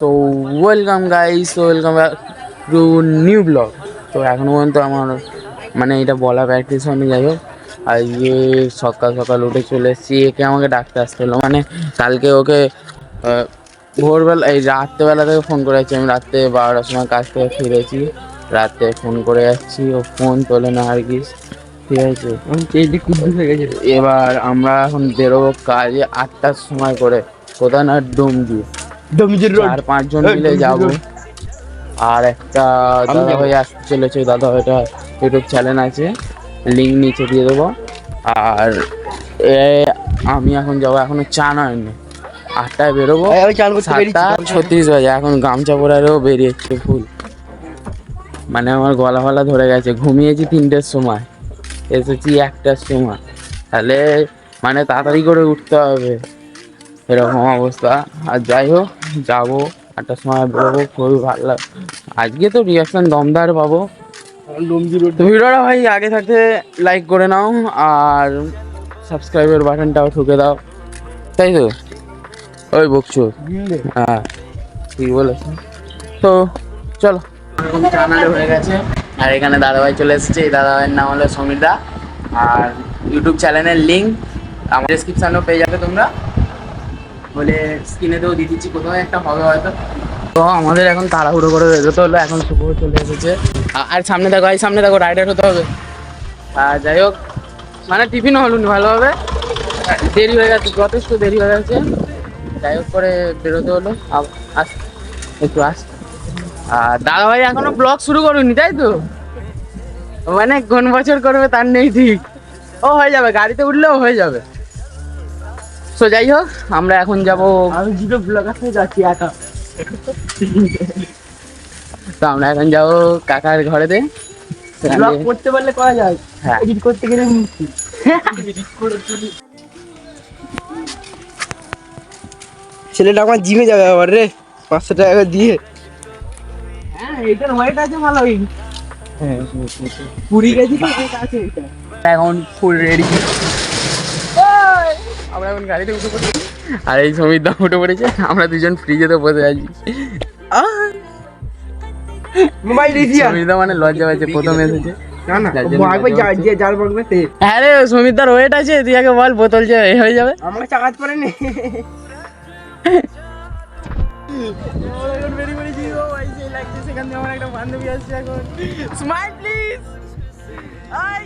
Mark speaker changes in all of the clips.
Speaker 1: তো welcome guys, welcome back to new blog. তো এখনো পর্যন্ত আমার মানে এটা বলা প্র্যাকটিস হয়নি। যাই হোক, আজকে সকাল সকাল উঠে চলে এসেছি। একে আমাকে ডাকতে আসতে হলো, মানে কালকে ওকে ভোরবেলা এই রাত্রেবেলা থেকে ফোন করে যাচ্ছি। আমি রাত্রে 12টার সময় কাজ থেকে ফিরেছি, রাতে ফোন করে যাচ্ছি, ও ফোন তোলে না আর কি। ঠিক আছে, এবার আমরা এখন বেরোবো কাজে 8টার সময় করে, কোথায় না ডুমজি। 4-5 জন মিলে যাব। আর একটা দাদা ভাই আসতে চলেছে, দাদা ভাইটা ইউটিউব চ্যানেল আছে, লিঙ্ক নিচে দিয়ে দেবো। আর আমি এখন যাবো, এখনো চান হয়নি। 8টায় বেরোবো, 7:36 বাজে। এখন গামছা পরারেও বেরিয়েছে ফুল, মানে আমার গলা ফলা ধরে গেছে। ঘুমিয়েছি 3টের সময়, এসেছি 1টার সময়, তাহলে মানে তাড়াতাড়ি করে উঠতে হবে, এরকম অবস্থা। আর যাই হোক, যাবো 8টার সময় বেরোবো, খুবই ভালো লাগে। আজকে তো রিয়াকশন দমদার পাবো। ভিডিওটা ভাই আগে থাকতে লাইক করে নাও আর সাবস্ক্রাইবের বাটনটাও ঠুকে দাও, তাই তো? ওই বকছো, হ্যাঁ ঠিক বলেছ। তো চলো, এরকম চ্যানেল হয়ে গেছে। আর এখানে দাদাভাই চলে এসেছে। এই দাদাভাইয়ের নাম হলো সমীরদা, আর ইউটিউব চ্যানেলের লিঙ্ক আমার ডেসক্রিপশানেও পেয়ে যাবে তোমরা, বলে স্ক্রিনেতেও দিয়ে দিচ্ছি, কোথাও একটা হবে হয়তো। তো আমাদের এখন তাড়াহুড়ো করে বেরোতে হলো, এখন শুভ চলে এসেছে। আর সামনে দেখো, এই সামনে দেখো, রাইডার হতে হবে। আর যাই হোক, মানে টিফিনও হলো ভালো হবে, দেরি হয়ে গেছে, যথেষ্ট দেরি হয়ে গেছে। যাই হোক করে বেরোতে হলো, একটু আর দাদাভাই এখনো ব্লগ শুরু করুনি, তাই তো? মানে কোন বছর করবে তার নেই ঠিক, ও হয়ে যাবে, গাড়িতে উঠলেও হয়ে যাবে। তো যাই হোক, আমরা এখন যাবো, আমি দুটো ব্লগার থেকে যাচ্ছি একা। তো আমরা এখন যাবো কাকার ঘরেতে। ব্লগ করতে পারলে করা যায়, হ্যাঁ এডিট করতে গেলে
Speaker 2: ছেলেটা আমার জিমে যাবে আবার রে, 500 টাকা দিয়ে।
Speaker 1: হ্যাঁ এটার ওয়েট আছে ভালোই, হ্যাঁ 20 কেজি তো ওয়েট আছে এটা। এখন ফুল রেডি, আমরা এখন গাড়িতে উঠে পড়েছি। আর এই সমীর দা উঠে পড়েছে, আমরা দুজন ফ্রিজেতে বসে আছি।
Speaker 2: মোবাইল রিজিয়া
Speaker 1: সমীর দা মানে লজ্জা পাচ্ছে, প্রথম এসেছে।
Speaker 2: না না একবার যে যার বলবে তে।
Speaker 1: হ্যাঁ রে, সমীর দার ওয়েট আছে, তুই আগে বল, বোতল যে হয়ে যাবে।
Speaker 2: আমাকে চাকাত পড়ে নে।
Speaker 1: এখন বেরিয়ে পড়েছি, ও ভাই সেই লাগছে। সেখান থেকে আমার একটা বান্ধবী আসছে এখন। Smile please, I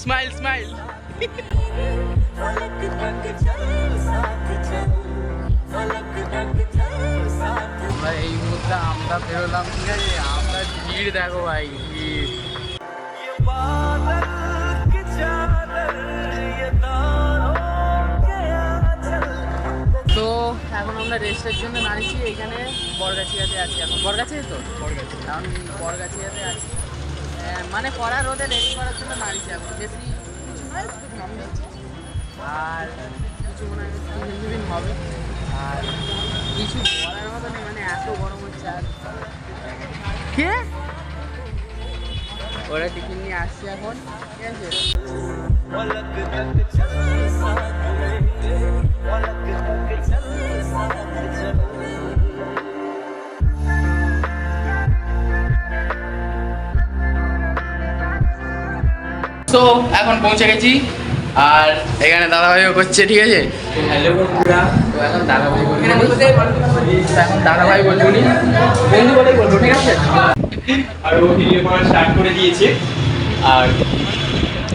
Speaker 1: smile smile. আমরা এই মুহূর্তে আমরা বেরোলাম, ঠিক আছে? আমরা ভিড় দেখো ভাই, ভিড়। তো এখন আমরা রেস্টের জন্য দাঁড়িয়েছি এখানে বরগাছিয়াতে আছি। এখন বরগাছিয়া তো এখন বরগাছিয়াতে আছি, মানে কড়া রোদে রেস্ট করার জন্য দাঁড়িয়েছি। এখন বেশি কিছু নয়, শুধু ঘাম দিচ্ছে, আর কিছু মনে হয় টিফিন হবে। আর কিছু বলার মতো নেই, মানে এত গরম হচ্ছে। আর কে ওরা টিফিন নিয়ে আসছে এখন, ঠিক আছে? তো এখন পৌঁছে গেছি, আর এখানে দাদাভাইও করছে, ঠিক আছে? হ্যালো বন্ধুরা, তো এখন দাদাভাই বলবো, এখন দাদাভাই বলবো নি, বন্ধু বলেই বলবো, ঠিক আছে?
Speaker 3: আর ও ভিডিও করা স্টার্ট করে দিয়েছে। আর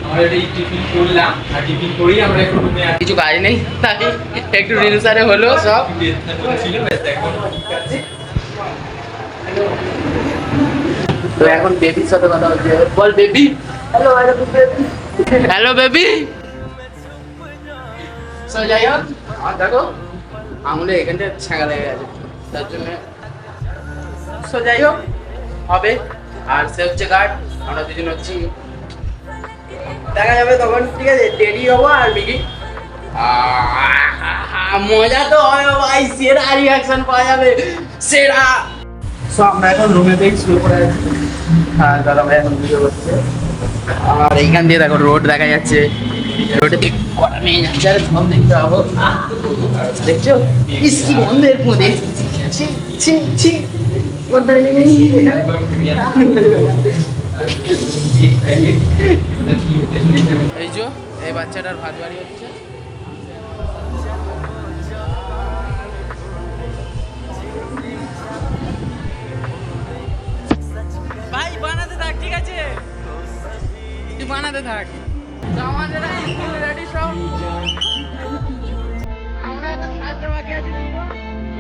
Speaker 3: আমরা এই টিফিন করলাম, আর টিফিন করেই আমরা একটু রুমে
Speaker 1: কিছু কাজ নেই, তাই একটু রিলস আরে হলো সব
Speaker 3: ছিল, এখন ঠিক আছে।
Speaker 1: তো এখন বেবির সাথে কথা হচ্ছে, বল baby. Hello hello baby. So যাই হোক, আমার দেখো আঙুলে এখানটা ছ্যাঁকা লেগে গেছে, তার জন্য। সো যাই হোক, হবে। আর সে হচ্ছে গার্ড, আমরা দুজন হচ্ছি, দেখা যাবে তখন, ঠিক আছে? টেডি হবো আর মিকি। মজা তো হবে ভাই, সেরা রিয়াকশন পাওয়া যাবে, সেরা। সো আমরা এখন রুমে থেকে শুরু করে আছি। হ্যাঁ দাদা ভাই এখন ভিডিও করছে, আর এইখান দিয়ে দেখো রোড দেখা যাচ্ছে, রোডে কড়া মেয়ে যাচ্ছে আর ধম দেখতে পাবো দেখছো ইসকি বন্ধের মধ্যে ছি ছি ছি এই যে এই বাচ্চাটার ভাত বাড়ি হচ্ছে ভাই বানাতে থাক ঠিক আছে তুই বানাতে থাক আমাদের রেডি সব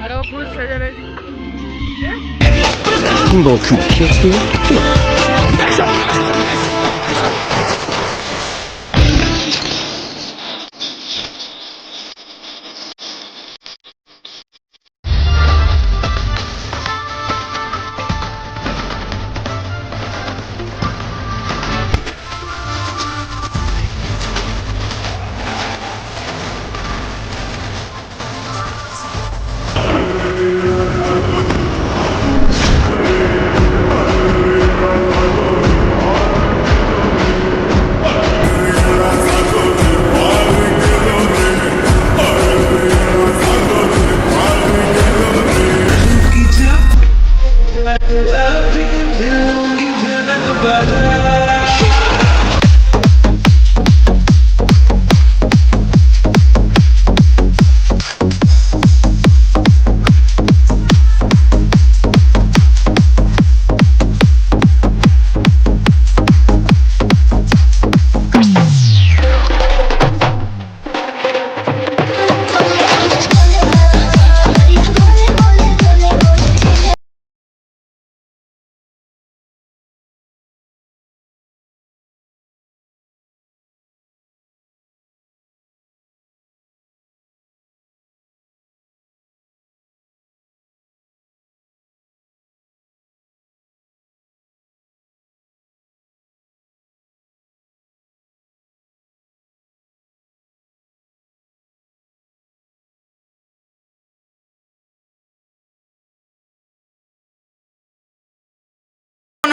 Speaker 1: আরো ফুল সাজা রেডি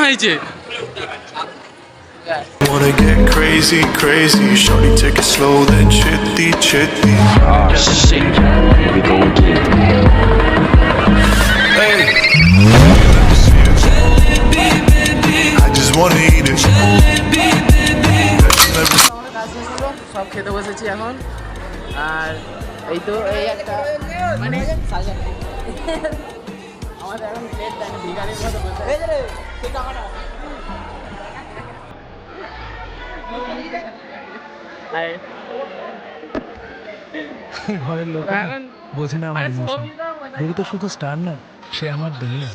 Speaker 1: হয়েছে
Speaker 4: Wanna get crazy, crazy. Shorty, take it slow, then chitty, chitty.
Speaker 5: Oh shit, here we go again.
Speaker 4: Hey, I just wanna eat it.
Speaker 1: সব খেতে বসেছি এখন আর এই তো এই একটা মানে আমাদের এখন প্লেট দেয় না ভিখারির মতো বসে এই রে তুই টাকাটা
Speaker 6: ঘরের লোক বোঝে না আমার ইমোশন দেখি তো শুধু স্টার না সে আমার দুনিয়া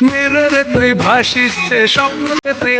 Speaker 6: মেরে তুই ভাসিস স্বপ্নতে তুই